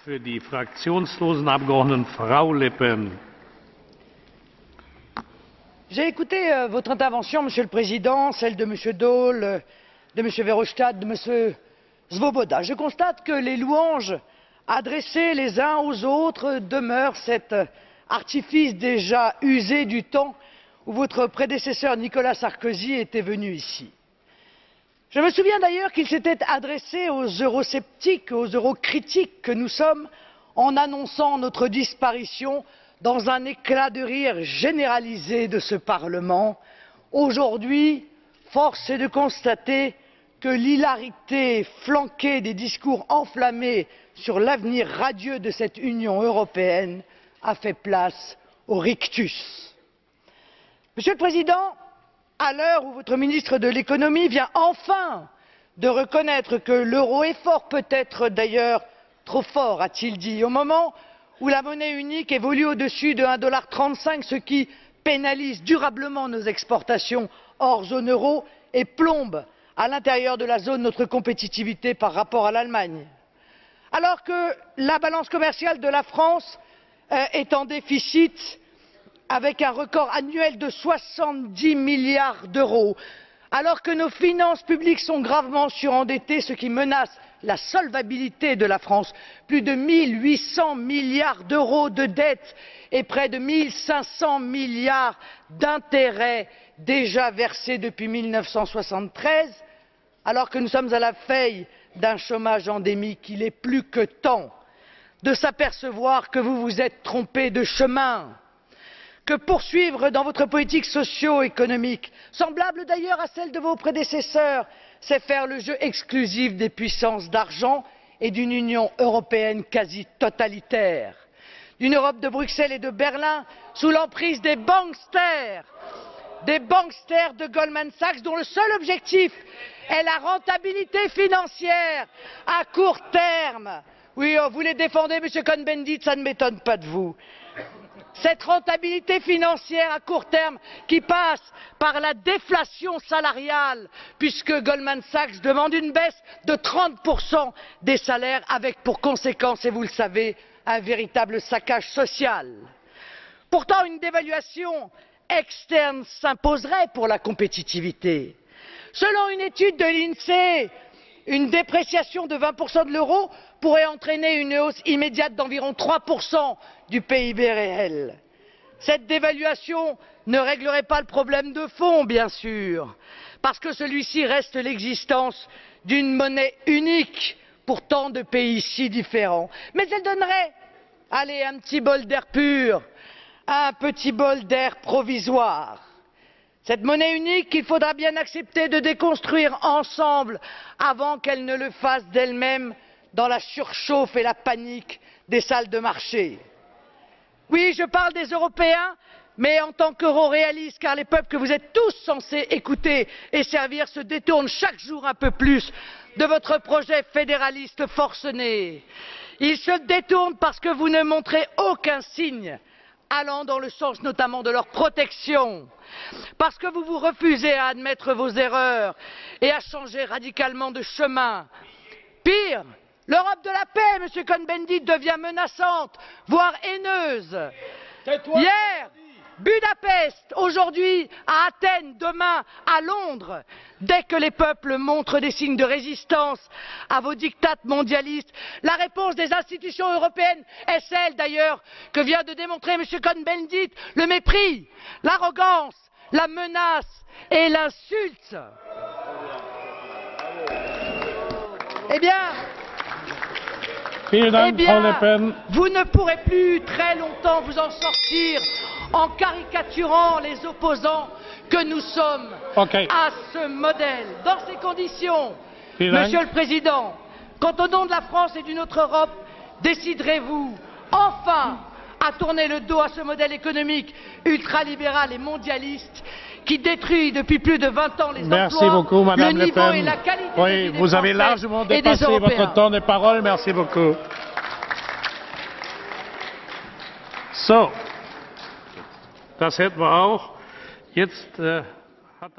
Für die fraktionslosen Abgeordneten Frau Le Pen. J'ai écouté votre intervention, Monsieur le Président, celle de M. Daul, de M. Verhofstadt, de M. Swoboda. Je constate que les louanges adressées les uns aux autres demeurent cet artifice déjà usé du temps où votre prédécesseur Nicolas Sarkozy était venu ici. Je me souviens d'ailleurs qu'il s'était adressé aux eurosceptiques, aux eurocritiques que nous sommes, en annonçant notre disparition dans un éclat de rire généralisé de ce Parlement. Aujourd'hui, force est de constater que l'hilarité flanquée des discours enflammés sur l'avenir radieux de cette Union européenne a fait place au rictus. Monsieur le Président, à l'heure où votre ministre de l'économie vient enfin de reconnaître que l'euro est fort, peut-être d'ailleurs trop fort, a-t-il dit, au moment où la monnaie unique évolue au-dessus de 1,35 $, ce qui pénalise durablement nos exportations hors zone euro et plombe à l'intérieur de la zone notre compétitivité par rapport à l'Allemagne. Alors que la balance commerciale de la France est en déficit, avec un record annuel de 70 milliards d'euros, alors que nos finances publiques sont gravement surendettées, ce qui menace la solvabilité de la France, plus de 1 800 milliards d'euros de dettes et près de 1 500 milliards d'intérêts déjà versés depuis 1973, alors que nous sommes à la veille d'un chômage endémique, il est plus que temps de s'apercevoir que vous vous êtes trompé de chemin, que poursuivre dans votre politique socio-économique, semblable d'ailleurs à celle de vos prédécesseurs, c'est faire le jeu exclusif des puissances d'argent et d'une Union européenne quasi totalitaire, d'une Europe de Bruxelles et de Berlin sous l'emprise des banksters de Goldman Sachs, dont le seul objectif est la rentabilité financière à court terme. Oui, vous les défendez, Monsieur Cohn-Bendit, ça ne m'étonne pas de vous. Cette rentabilité financière à court terme qui passe par la déflation salariale, puisque Goldman Sachs demande une baisse de 30% des salaires, avec pour conséquence, et vous le savez, un véritable saccage social. Pourtant, une dévaluation externe s'imposerait pour la compétitivité. Selon une étude de l'INSEE, une dépréciation de 20% de l'euro pourrait entraîner une hausse immédiate d'environ 3% du PIB réel. Cette dévaluation ne réglerait pas le problème de fond, bien sûr, parce que celui-ci reste l'existence d'une monnaie unique pour tant de pays si différents. Mais elle donnerait, allez, un petit bol d'air pur, un petit bol d'air provisoire. Cette monnaie unique, il faudra bien accepter de déconstruire ensemble avant qu'elle ne le fasse d'elle-même dans la surchauffe et la panique des salles de marché. Oui, je parle des Européens, mais en tant qu'euro-réalistes, car les peuples que vous êtes tous censés écouter et servir se détournent chaque jour un peu plus de votre projet fédéraliste forcené. Ils se détournent parce que vous ne montrez aucun signe allant dans le sens notamment de leur protection, parce que vous vous refusez à admettre vos erreurs et à changer radicalement de chemin. Pire, l'Europe de la paix, Monsieur Cohn-Bendit, devient menaçante, voire haineuse. Hier, Budapest, aujourd'hui à Athènes, demain à Londres. Dès que les peuples montrent des signes de résistance à vos diktats mondialistes, la réponse des institutions européennes est celle d'ailleurs que vient de démontrer M. Cohn-Bendit, le mépris, l'arrogance, la menace et l'insulte. Eh bien, vous ne pourrez plus très longtemps vous en sortir en caricaturant les opposants que nous sommes à ce modèle. Dans ces conditions, Monsieur le Président, quand au nom de la France et d'une autre Europe, déciderez-vous enfin à tourner le dos à ce modèle économique ultralibéral et mondialiste qui détruit depuis plus de 20 ans les emplois, le niveau et la qualité de vie des vous avez Français largement et des dépassé Européens. votre temps de parole. Merci beaucoup. So, das hätten wir auch. Jetzt hat